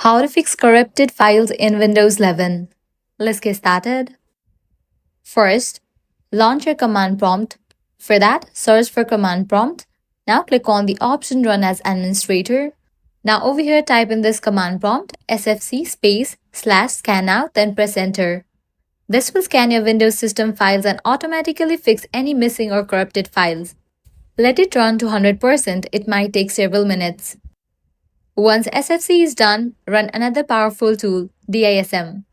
How to fix corrupted files in Windows 11. Let's get started. First, launch your command prompt. For that, search for command prompt. Now click on the option Run as Administrator. Now over here type in this command prompt sfc /scannow, then press enter. This will scan your Windows system files and automatically fix any missing or corrupted files. Let it run to 100%, it might take several minutes. Once SFC is done, run another powerful tool, DISM.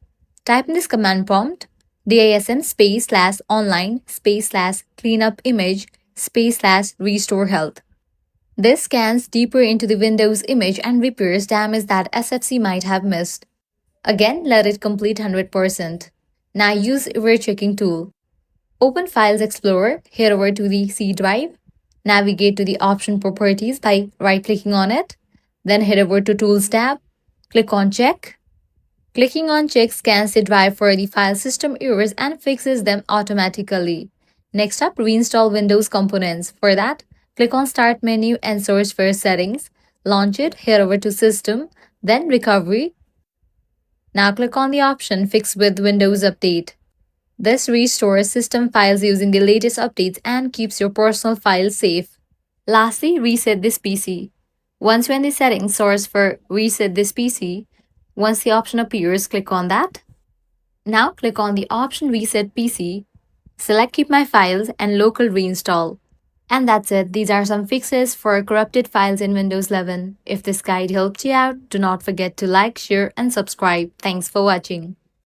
Type in this command prompt, DISM /online /cleanup image /RestoreHealth. This scans deeper into the Windows image and repairs damage that SFC might have missed. Again, let it complete 100%. Now use error checking tool. Open Files Explorer, head over to the C drive. Navigate to the option Properties by right-clicking on it. Then head over to Tools tab. Click on Check. Clicking on Check scans the drive for the file system errors and fixes them automatically. Next up, reinstall Windows components. For that, click on Start menu and search for Settings. Launch it, head over to System, then Recovery. Now click on the option Fix with Windows Update. This restores system files using the latest updates and keeps your personal files safe. Lastly, reset this PC. Once you're in the settings, search for Reset this PC. Once the option appears, click on that. Now click on the option Reset PC. Select Keep My Files and Local Reinstall. And that's it. These are some fixes for corrupted files in Windows 11. If this guide helped you out, do not forget to like, share, and subscribe. Thanks for watching.